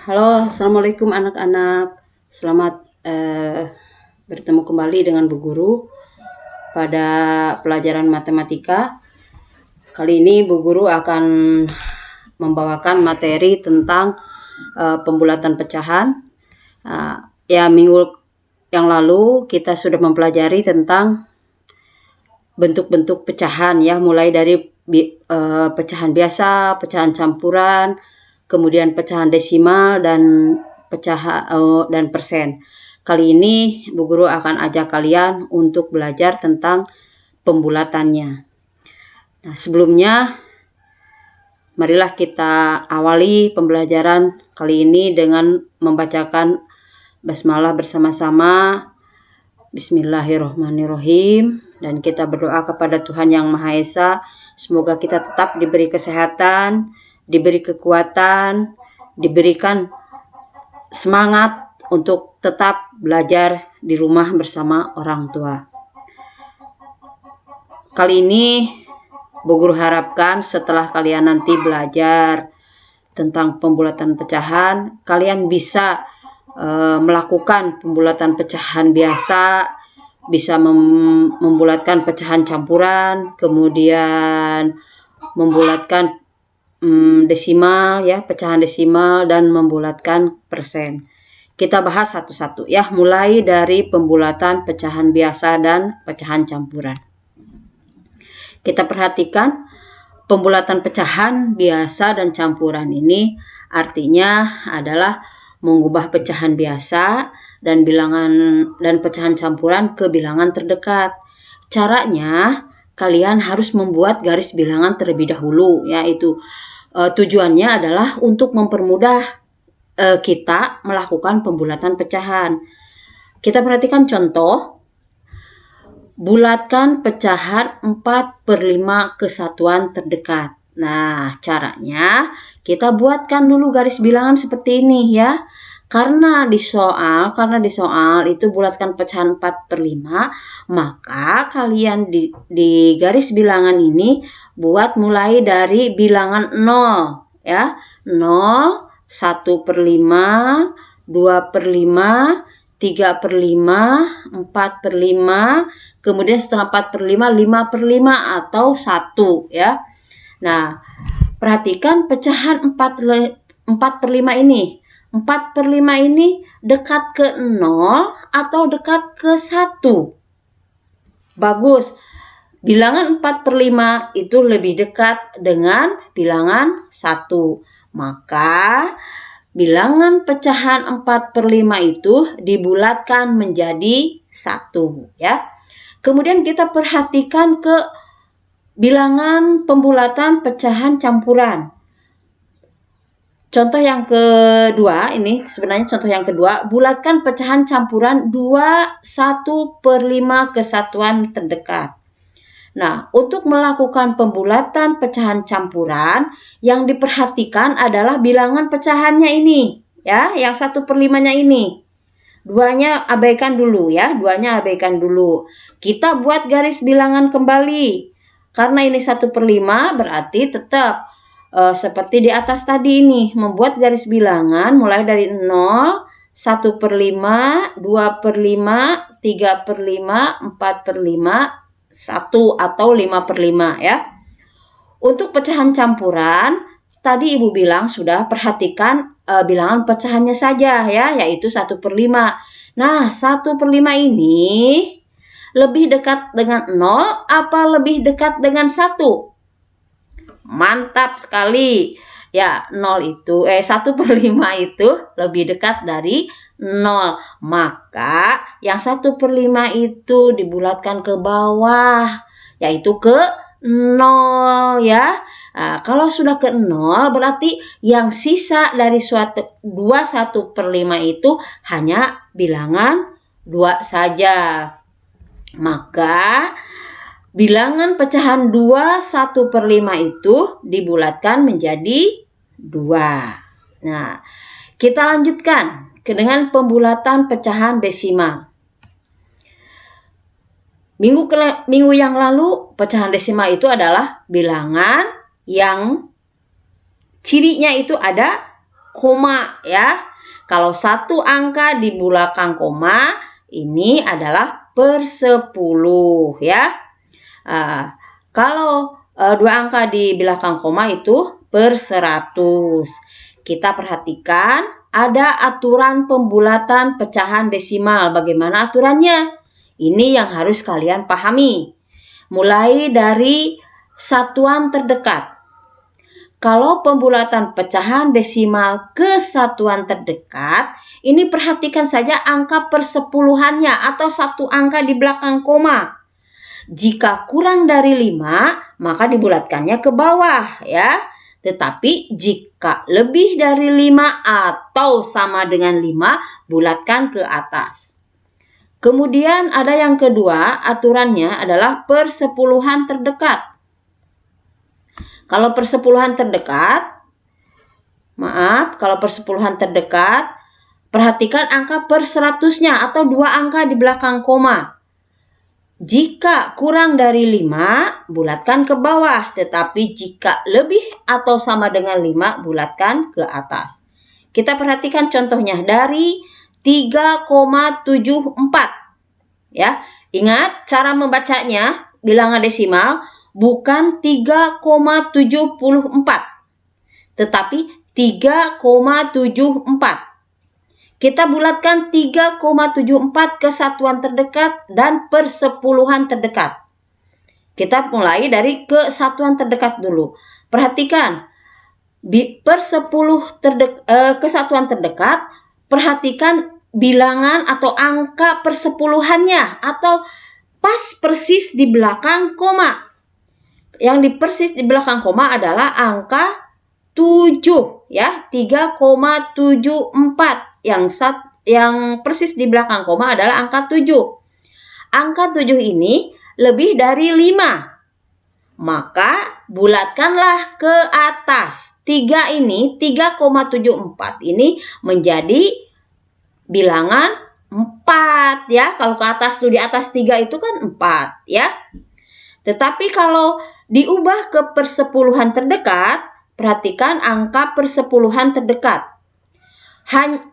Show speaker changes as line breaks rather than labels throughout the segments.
Halo, assalamualaikum anak-anak. Selamat bertemu kembali dengan Bu Guru pada pelajaran matematika. Kali ini Bu Guru akan membawakan materi tentang pembulatan pecahan. Minggu yang lalu kita sudah mempelajari tentang bentuk-bentuk pecahan ya, mulai dari pecahan biasa, pecahan campuran, kemudian pecahan desimal dan dan persen. Kali ini Bu Guru akan ajak kalian untuk belajar tentang pembulatannya. Nah, sebelumnya marilah kita awali pembelajaran kali ini dengan membacakan basmalah bersama-sama. Bismillahirrahmanirrahim. Dan kita berdoa kepada Tuhan Yang Maha Esa, semoga kita tetap diberi kesehatan, diberi kekuatan, diberikan semangat untuk tetap belajar di rumah bersama orang tua. Kali ini Bu Guru harapkan setelah kalian nanti belajar tentang pembulatan pecahan, kalian bisa melakukan pembulatan pecahan biasa, bisa membulatkan pecahan campuran, kemudian membulatkan desimal ya, pecahan desimal, dan membulatkan persen. Kita bahas satu-satu ya, mulai dari pembulatan pecahan biasa dan pecahan campuran. Kita perhatikan pembulatan pecahan biasa dan campuran ini artinya adalah mengubah pecahan biasa dan pecahan campuran ke bilangan terdekat. Caranya kalian harus membuat garis bilangan terlebih dahulu, yaitu tujuannya adalah untuk mempermudah kita melakukan pembulatan pecahan. Kita perhatikan contoh. Bulatkan pecahan 4/5 kesatuan terdekat. Nah, caranya kita buatkan dulu garis bilangan seperti ini ya. Karena di soal itu bulatkan pecahan 4/5, maka kalian di garis bilangan ini buat mulai dari bilangan 0 ya. 0, 1/5, 2/5, 3/5, 4/5, kemudian setelah 4/5, 5/5 atau 1 ya. Nah, perhatikan pecahan 4/5 ini. 4/5 ini dekat ke 0 atau dekat ke 1? Bagus. Bilangan 4/5 itu lebih dekat dengan bilangan 1. Maka bilangan pecahan 4/5 itu dibulatkan menjadi 1 ya. Kemudian kita perhatikan ke bilangan pembulatan pecahan campuran. Contoh yang kedua, ini sebenarnya contoh yang kedua, bulatkan pecahan campuran 1/5 kesatuan terdekat. Nah, untuk melakukan pembulatan pecahan campuran, yang diperhatikan adalah bilangan pecahannya ini, ya, yang 1/5-nya ini. Duanya abaikan dulu ya, Kita buat garis bilangan kembali. Karena ini 1/5 berarti tetap seperti di atas tadi ini, membuat garis bilangan mulai dari 0, 1/5, 2/5, 3/5, 4/5, 1 atau 5/5 ya. Untuk pecahan campuran, tadi Ibu bilang sudah perhatikan bilangan pecahannya saja ya, yaitu 1/5. Nah, 1/5 ini lebih dekat dengan 0 apa lebih dekat dengan 1? Mantap sekali. Ya, 1/5 itu lebih dekat dari 0. Maka yang 1/5 itu dibulatkan ke bawah, yaitu ke 0 ya. Nah, kalau sudah ke 0 berarti yang sisa dari 1/5 itu hanya bilangan 2 saja. Maka bilangan pecahan 1/5 itu dibulatkan menjadi 2. Nah, kita lanjutkan dengan pembulatan pecahan desimal. Minggu yang lalu pecahan desimal itu adalah bilangan yang cirinya itu ada koma ya. Kalau satu angka di belakang koma ini adalah per 10 ya. Kalau dua angka di belakang koma itu per 100. Kita perhatikan ada aturan pembulatan pecahan desimal. Bagaimana aturannya? Ini yang harus kalian pahami. Mulai dari satuan terdekat. Kalau pembulatan pecahan desimal ke satuan terdekat, ini perhatikan saja angka persepuluhannya atau satu angka di belakang koma. Jika kurang dari 5, maka dibulatkannya ke bawah ya. Tetapi jika lebih dari 5 atau sama dengan 5, bulatkan ke atas. Kemudian ada yang kedua, aturannya adalah persepuluhan terdekat. Kalau persepuluhan terdekat, perhatikan angka per 100-nya atau dua angka di belakang koma. Jika kurang dari 5, bulatkan ke bawah. Tetapi jika lebih atau sama dengan 5, bulatkan ke atas. Kita perhatikan contohnya dari 3,74. Ya, ingat cara membacanya bilangan desimal bukan 3,74, tetapi 3,74. Kita bulatkan 3,74 ke satuan terdekat dan persepuluhan terdekat. Kita mulai dari ke satuan terdekat dulu. Perhatikan, ke satuan terdekat, perhatikan bilangan atau angka persepuluhannya atau pas persis di belakang koma. Yang persis di belakang koma adalah angka 7 ya, 3,74. Yang persis di belakang koma adalah angka 7. Angka 7 ini lebih dari 5. Maka bulatkanlah ke atas. 3 ini 3,74 ini menjadi bilangan 4 ya. Kalau ke atas tuh di atas 3 itu kan 4 ya. Tetapi kalau diubah ke persepuluhan terdekat, perhatikan angka persepuluhan terdekat.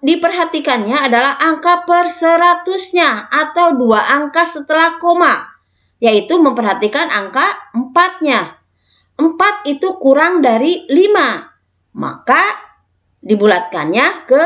Diperhatikannya adalah angka per 100-nya atau dua angka setelah koma, yaitu memperhatikan angka 4-nya. 4 itu kurang dari 5, maka dibulatkannya ke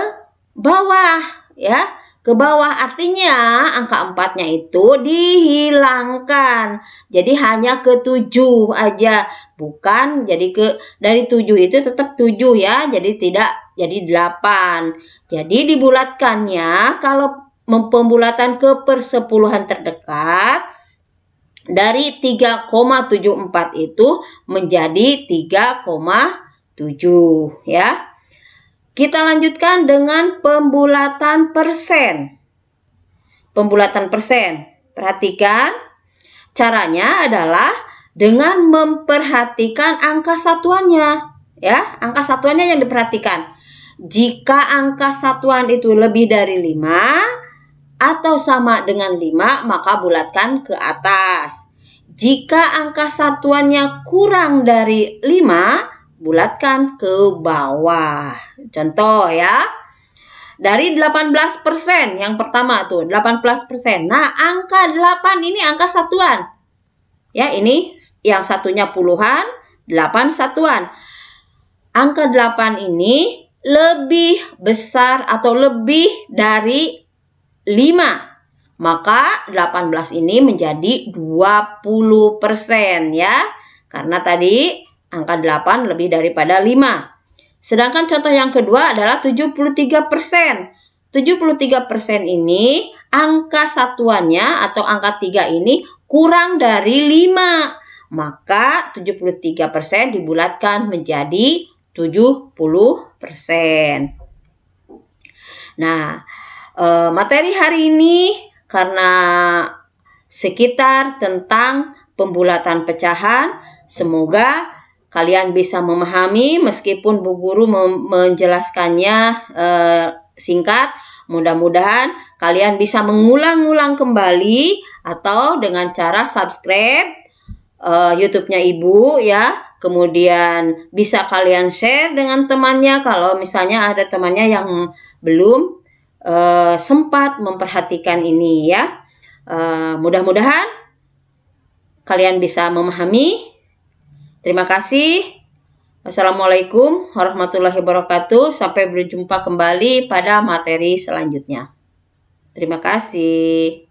bawah ya. Ke bawah artinya angka 4-nya itu dihilangkan. Jadi hanya ke 7 aja. Bukan jadi dari 7 itu tetap 7 ya. Jadi tidak jadi 8. Jadi dibulatkannya kalau pembulatan ke persepuluhan terdekat dari 3,74 itu menjadi 3,7 ya. Kita lanjutkan dengan pembulatan persen. Pembulatan persen. Perhatikan, caranya adalah dengan memperhatikan angka satuannya. Ya, angka satuannya yang diperhatikan. Jika angka satuan itu lebih dari 5 atau sama dengan 5, maka bulatkan ke atas. Jika angka satuannya kurang dari 5, bulatkan ke bawah. Contoh ya. Dari 18% yang pertama tuh 18%. Nah, angka 8 ini angka satuan. Ya, ini yang satunya puluhan, 8 satuan. Angka 8 ini lebih besar atau lebih dari 5. Maka 18 ini menjadi 20% ya. Karena tadi angka 8 lebih daripada 5. Sedangkan contoh yang kedua adalah 73%. 73% ini angka satuannya atau angka 3 ini kurang dari 5. Maka 73% dibulatkan menjadi 70%. Nah, materi hari ini karena sekitar tentang pembulatan pecahan, semoga kalian bisa memahami meskipun Bu Guru menjelaskannya singkat. Mudah-mudahan kalian bisa mengulang-ulang kembali atau dengan cara subscribe YouTube-nya Ibu ya. Kemudian bisa kalian share dengan temannya kalau misalnya ada temannya yang belum sempat memperhatikan ini ya. Mudah-mudahan kalian bisa memahami. Terima kasih. Wassalamualaikum warahmatullahi wabarakatuh. Sampai berjumpa kembali pada materi selanjutnya. Terima kasih.